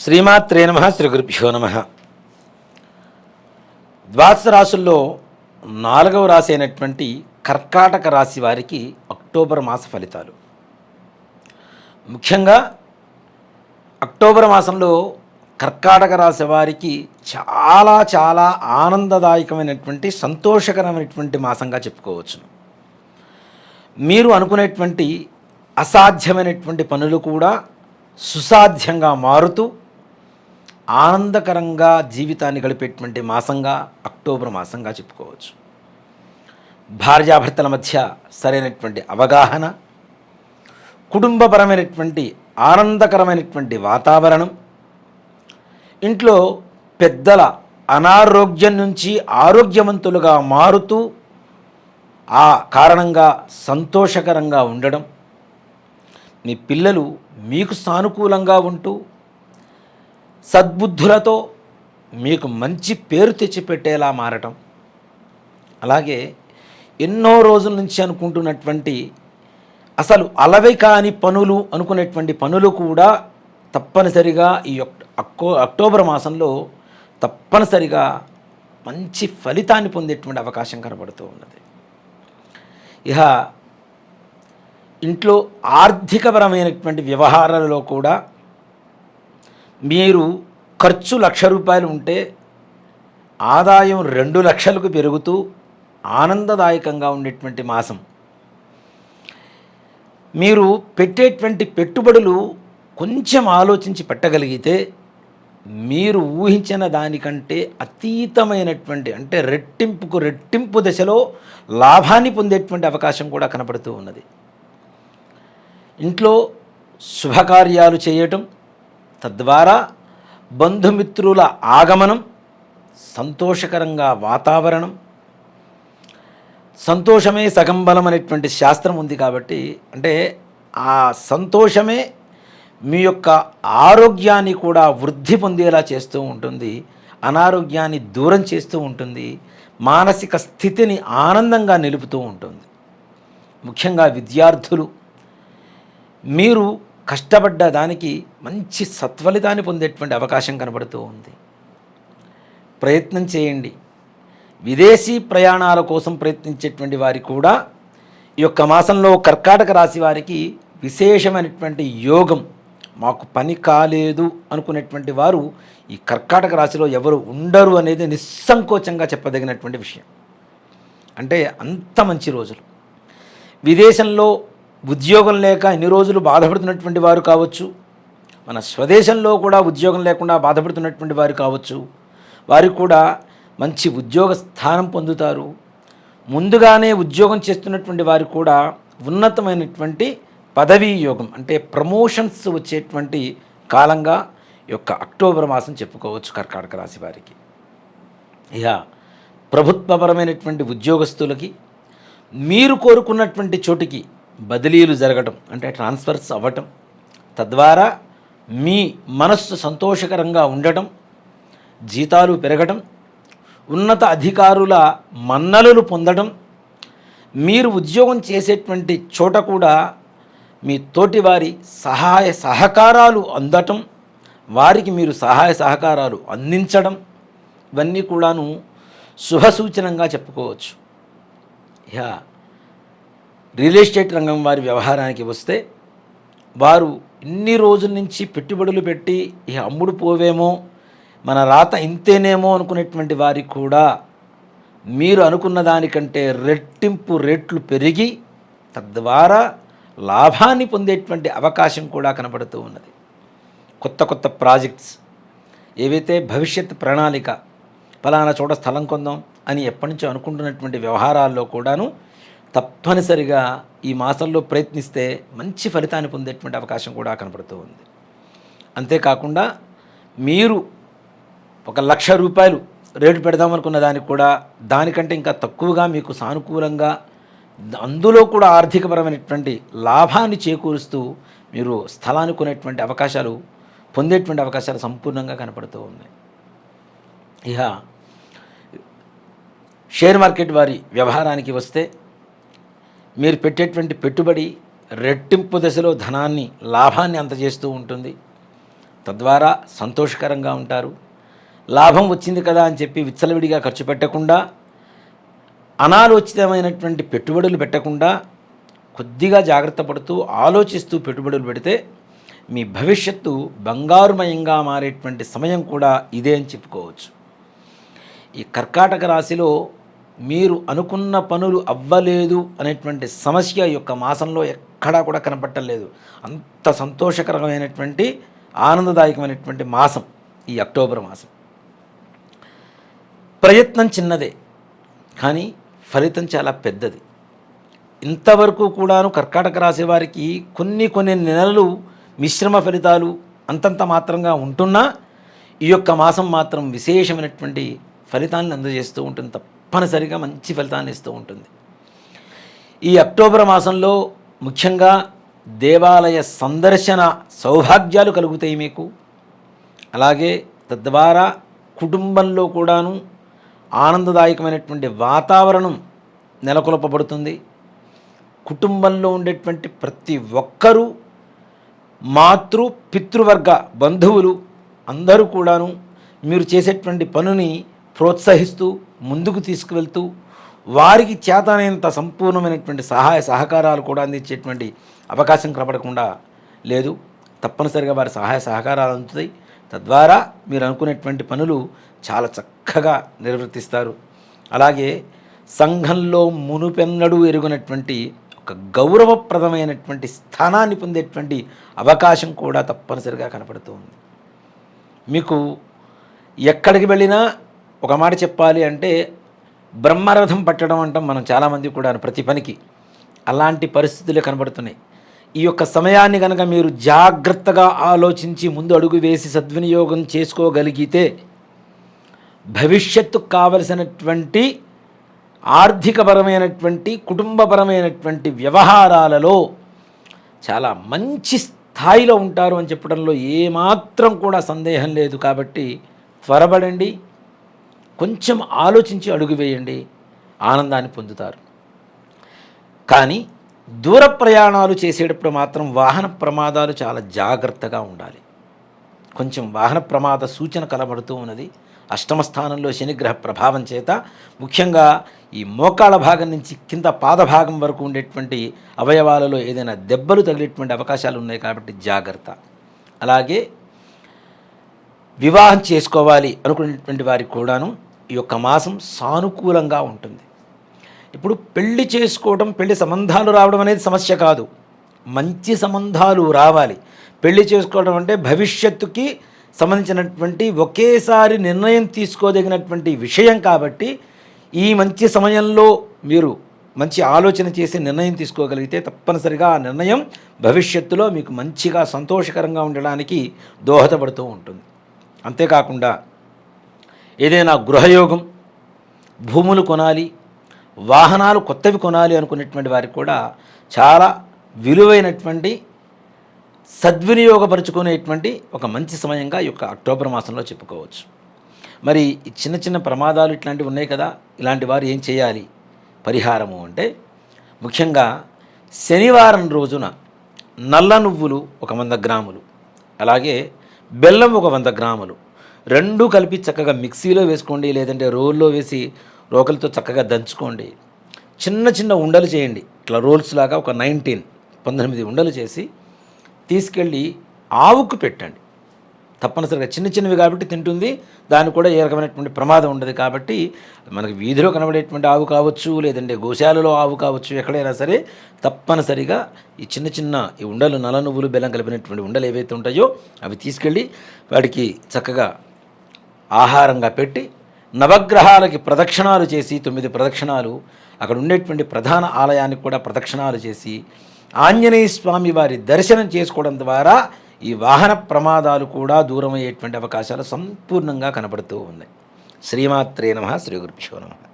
శ్రీమాత్రే నమః, శ్రీ గురుభ్యో నమః. ద్వాదశ రాశుల్లో 4వ రాశి అయినటువంటి కర్కాటక రాశి వారికి అక్టోబర్ మాస ఫలితాలు. ముఖ్యంగా అక్టోబర్ మాసంలో కర్కాటక రాశి వారికి చాలా చాలా ఆనందదాయకమైనటువంటి సంతోషకరమైనటువంటి మాసంగా చెప్పుకోవచ్చును. మీరు అనుకునేటువంటి అసాధ్యమైనటువంటి పనులు కూడా సుసాధ్యంగా మారుతూ ఆనందకరంగా జీవితాన్ని గడిపేటువంటి మాసంగా అక్టోబర్ మాసంగా చెప్పుకోవచ్చు. భార్యాభర్తల మధ్య సరైనటువంటి అవగాహన, కుటుంబపరమైనటువంటి ఆనందకరమైనటువంటి వాతావరణం, ఇంట్లో పెద్దల అనారోగ్యం నుంచి ఆరోగ్యవంతులుగా మారుతూ ఆ కారణంగా సంతోషకరంగా ఉండడం, మీ పిల్లలు మీకు సానుకూలంగా ఉంటూ సద్బుద్ధులతో మీకు మంచి పేరు తెచ్చిపెట్టేలా మారటం, అలాగే ఎన్నో రోజుల నుంచి అనుకుంటున్నటువంటి అసలు అలవి కాని పనులు అనుకునేటువంటి పనులు కూడా తప్పనిసరిగా ఈ అక్టోబర్ మాసంలో తప్పనిసరిగా మంచి ఫలితాన్ని పొందేటువంటి అవకాశం కనబడుతూ ఉన్నది. ఇక ఇంట్లో ఆర్థికపరమైనటువంటి వ్యవహారాలలో కూడా మీరు ఖర్చు ₹1,00,000 ఉంటే ఆదాయం 2,00,000కు పెరుగుతూ ఆనందదాయకంగా ఉండేటువంటి మాసం. మీరు పెట్టేటువంటి పెట్టుబడులు కొంచెం ఆలోచించి పెట్టగలిగితే మీరు ఊహించిన దానికంటే అతీతమైనటువంటి అంటే రెట్టింపు దశలో లాభాన్ని పొందేటువంటి అవకాశం కూడా కనపడుతూ ఉన్నది. ఇంట్లో శుభకార్యాలు చేయటం, తద్వారా బంధుమిత్రుల ఆగమనం, సంతోషకరంగా వాతావరణం, సంతోషమే సగం బలం అనేటువంటి శాస్త్రం ఉంది కాబట్టి అంటే ఆ సంతోషమే మీ యొక్క ఆరోగ్యాన్ని కూడా వృద్ధి పొందేలా చేస్తూ ఉంటుంది, అనారోగ్యాన్ని దూరం చేస్తూ ఉంటుంది, మానసిక స్థితిని ఆనందంగా నిలుపుతూ ఉంటుంది. ముఖ్యంగా విద్యార్థులు మీరు కష్టపడ్డ దానికి మంచి సత్ఫలితాన్ని పొందేటువంటి అవకాశం కనబడుతూ ఉంది. ప్రయత్నం చేయండి. విదేశీ ప్రయాణాల కోసం ప్రయత్నించేటువంటి వారి కూడా ఈ యొక్క మాసంలో కర్కాటక రాశి వారికి విశేషమైనటువంటి యోగం. మాకు పని కాలేదు అనుకునేటువంటి వారు ఈ కర్కాటక రాశిలో ఎవరు ఉండరు అనేది నిస్సంకోచంగా చెప్పదగినటువంటి విషయం. అంటే అంత మంచి రోజులు. విదేశంలో ఉద్యోగం లేక ఎన్ని రోజులు బాధపడుతున్నటువంటి వారు కావచ్చు, మన స్వదేశంలో కూడా ఉద్యోగం లేకుండా బాధపడుతున్నటువంటి వారు కావచ్చు, వారికి కూడా మంచి ఉద్యోగ స్థానం పొందుతారు. ముందుగానే ఉద్యోగం చేస్తున్నటువంటి వారు కూడా ఉన్నతమైనటువంటి పదవీ యోగం అంటే ప్రమోషన్స్ వచ్చేటువంటి కాలంగా ఈ యొక్క అక్టోబర్ మాసం చెప్పుకోవచ్చు కర్కాటక రాశి వారికి. ఇక ప్రభుత్వపరమైనటువంటి ఉద్యోగస్తులకి మీరు కోరుకున్నటువంటి చోటికి బదిలీలు జరగటం అంటే ట్రాన్స్ఫర్స్ అవ్వటం, తద్వారా మీ మనస్సు సంతోషకరంగా ఉండటం, జీతాలు పెరగటం, ఉన్నత అధికారుల మన్ననలు పొందడం, మీరు ఉద్యోగం చేసేటువంటి చోట కూడా మీ తోటివారి సహాయ సహకారాలు అందటం, వారికి మీరు సహాయ సహకారాలు అందించడం, ఇవన్నీ కూడాను శుభసూచనంగా చెప్పుకోవచ్చు. ఇక రియల్ ఎస్టేట్ రంగం వారి వ్యవహారానికి వస్తే వారు ఇన్ని రోజుల నుంచి పెట్టుబడులు పెట్టి ఇక అమ్ముడు పోవేమో, మన రాత ఇంతేనేమో అనుకునేటువంటి వారికి కూడా మీరు అనుకున్న దానికంటే రెట్టింపు రేట్లు పెరిగి తద్వారా లాభాన్ని పొందేటువంటి అవకాశం కూడా కనబడుతూ ఉన్నది. కొత్త కొత్త ప్రాజెక్ట్స్ ఏవైతే భవిష్యత్ ప్రణాళిక ఫలానా చోట స్థలం కొందాం అని ఎప్పటి నుంచో అనుకుంటున్నటువంటి వ్యవహారాల్లో కూడాను తప్పనిసరిగా ఈ మాసంలో ప్రయత్నిస్తే మంచి ఫలితాన్ని పొందేటువంటి అవకాశం కూడా కనపడుతూ ఉంది. అంతేకాకుండా మీరు ₹1,00,000 రేటు పెడదామనుకున్న దానికి కూడా దానికంటే ఇంకా తక్కువగా మీకు సానుకూలంగా అందులో కూడా ఆర్థికపరమైనటువంటి లాభాన్ని చేకూరుస్తూ మీరు స్థలాన్ని కొనేటువంటి అవకాశాలు పొందేటువంటి అవకాశాలు సంపూర్ణంగా కనపడుతూ ఉన్నాయి. ఇక షేర్ మార్కెట్ వారి వ్యవహారానికి వస్తే మీరు పెట్టేటువంటి పెట్టుబడి రెట్టింపు దశలో ధనాన్ని లాభాన్ని అందజేస్తూ ఉంటుంది. తద్వారా సంతోషకరంగా ఉంటారు. లాభం వచ్చింది కదా అని చెప్పి విచ్చలవిడిగా ఖర్చు పెట్టకుండా, అనాలోచితమైనటువంటి పెట్టుబడులు పెట్టకుండా కొద్దిగా జాగ్రత్త పడుతూ ఆలోచిస్తూ పెట్టుబడులు పెడితే మీ భవిష్యత్తు బంగారుమయంగా మారేటువంటి సమయం కూడా ఇదే అని చెప్పుకోవచ్చు. ఈ కర్కాటక రాశిలో మీరు అనుకున్న పనులు అవ్వలేదు అనేటువంటి సమస్య ఈ యొక్క మాసంలో ఎక్కడా కూడా కనపట్టలేదు. అంత సంతోషకరమైనటువంటి ఆనందదాయకమైనటువంటి మాసం ఈ అక్టోబర్ మాసం. ప్రయత్నం చిన్నదే కానీ ఫలితం చాలా పెద్దది. ఇంతవరకు కూడాను కర్కాటక రాశి వారికి కొన్ని నెలలు మిశ్రమ ఫలితాలు అంతంత మాత్రంగా ఉంటున్నా ఈ యొక్క మాసం మాత్రం విశేషమైనటువంటి ఫలితాన్ని అందజేస్తూ ఉంటుంది. తప్పనిసరిగా మంచి ఫలితాన్ని ఇస్తూ ఉంటుంది. ఈ అక్టోబర్ మాసంలో ముఖ్యంగా దేవాలయ సందర్శన సౌభాగ్యాలు కలుగుతాయి మీకు. అలాగే తద్వారా కుటుంబంలో కూడాను ఆనందదాయకమైనటువంటి వాతావరణం నెలకొల్పబడుతుంది. కుటుంబంలో ఉండేటువంటి ప్రతి ఒక్కరూ మాతృ పితృవర్గ బంధువులు అందరూ కూడాను మీరు చేసేటువంటి పనుని ప్రోత్సహిస్తూ ముందుకు తీసుకువెళ్తూ వారికి చేతనైనంత సంపూర్ణమైనటువంటి సహాయ సహకారాలు కూడా అందించేటువంటి అవకాశం కనపడకుండా లేదు. తప్పనిసరిగా వారి సహాయ సహకారాలు అందుతాయి. తద్వారా మీరు అనుకునేటువంటి పనులు చాలా చక్కగా నిర్వర్తిస్తారు. అలాగే సంఘంలో మునుపెన్నడూ ఎరుగనటువంటి ఒక గౌరవప్రదమైనటువంటి స్థానాన్ని పొందేటువంటి అవకాశం కూడా తప్పనిసరిగా కనపడుతూ ఉంది. మీకు ఎక్కడికి వెళ్ళినా ఒక మాట చెప్పాలి అంటే బ్రహ్మరథం పట్టడం అంటాం మనం చాలామంది కూడా ప్రతి పనికి. అలాంటి పరిస్థితులే కనబడుతున్నాయి. ఈ యొక్క సమయాన్ని కనుక మీరు జాగ్రత్తగా ఆలోచించి ముందు అడుగు వేసి సద్వినియోగం చేసుకోగలిగితే భవిష్యత్తుకు కావలసినటువంటి ఆర్థికపరమైనటువంటి కుటుంబపరమైనటువంటి వ్యవహారాలలో చాలా మంచి స్థాయిలో ఉంటారు అని చెప్పడంలో ఏమాత్రం కూడా సందేహం లేదు. కాబట్టి త్వరపడండి, కొంచెం ఆలోచించి అడుగు వేయండి, ఆనందాన్ని పొందుతారు. కానీ దూర ప్రయాణాలు చేసేటప్పుడు మాత్రం వాహన ప్రమాదాలు చాలా జాగ్రత్తగా ఉండాలి. కొంచెం వాహన ప్రమాద సూచన కనబడుతూ ఉన్నది. అష్టమ స్థానంలో శనిగ్రహ ప్రభావం చేత ముఖ్యంగా ఈ మోకాళ్ళ భాగం నుంచి కింద పాదభాగం వరకు ఉండేటువంటి అవయవాలలో ఏదైనా దెబ్బలు తగిలేటువంటి అవకాశాలు ఉన్నాయి కాబట్టి జాగ్రత్త. అలాగే వివాహం చేసుకోవాలి అనుకునేటువంటి వారికి కూడాను ఈ యొక్క మాసం సానుకూలంగా ఉంటుంది. ఇప్పుడు పెళ్లి చేసుకోవడం, పెళ్లి సంబంధాలు రావడం అనేది సమస్య కాదు. మంచి సంబంధాలు రావాలి. పెళ్లి చేసుకోవడం అంటే భవిష్యత్తుకి సంబంధించినటువంటి ఒకేసారి నిర్ణయం తీసుకోదగినటువంటి విషయం కాబట్టి ఈ మంచి సమయంలో మీరు మంచి ఆలోచన చేసి నిర్ణయం తీసుకోగలిగితే తప్పనిసరిగా ఆ నిర్ణయం భవిష్యత్తులో మీకు మంచిగా సంతోషకరంగా ఉండడానికి దోహదపడుతూ ఉంటుంది. అంతేకాకుండా ఏదైనా గృహయోగం, భూములు కొనాలి, వాహనాలు కొత్తవి కొనాలి అనుకునేటువంటి వారికి కూడా చాలా విలువైనటువంటి సద్వినియోగపరుచుకునేటువంటి ఒక మంచి సమయంగా ఈ యొక్క అక్టోబర్ మాసంలో చెప్పుకోవచ్చు. మరి చిన్న చిన్న ప్రమాదాలు ఇట్లాంటివి ఉన్నాయి కదా, ఇలాంటి వారు ఏం చేయాలి పరిహారము అంటే ముఖ్యంగా శనివారం రోజున నల్ల నువ్వులు ఒక 100 గ్రాములు, అలాగే బెల్లం ఒక 100 గ్రాములు రెండూ కలిపి చక్కగా మిక్సీలో వేసుకోండి, లేదంటే రోల్లో వేసి రోకలతో చక్కగా దంచుకోండి. చిన్న చిన్న ఉండలు చేయండి, ఇట్లా రోల్స్ లాగా ఒక 19 ఉండలు చేసి తీసుకెళ్ళి ఆవుకు పెట్టండి. తప్పనిసరిగా చిన్న చిన్నవి కాబట్టి తింటుంది, దానికి కూడా ఏ రకమైనటువంటి ప్రమాదం ఉండదు. కాబట్టి మనకి వీధిలో కనబడేటువంటి ఆవు కావచ్చు, లేదంటే గోశాలలో ఆవు కావచ్చు, ఎక్కడైనా సరే తప్పనిసరిగా ఈ చిన్న చిన్న ఈ ఉండలు, నల్ల నువ్వులు, బెల్లం కలిపినటువంటి ఉండలు ఏవైతే ఉంటాయో అవి తీసుకెళ్ళి వాడికి చక్కగా ఆహారంగా పెట్టి నవగ్రహాలకి ప్రదక్షిణాలు చేసి 9 ప్రదక్షిణాలు, అక్కడ ఉండేటువంటి ప్రధాన ఆలయానికి కూడా ప్రదక్షిణాలు చేసి ఆంజనేయ స్వామి వారి దర్శనం చేసుకోవడం ద్వారా ఈ వాహన ప్రమాదాలు కూడా దూరమయ్యేటువంటి అవకాశాలు సంపూర్ణంగా కనబడుతూ ఉన్నాయి. శ్రీమాత్రే నమః. శ్రీ గురుభ్యో నమః.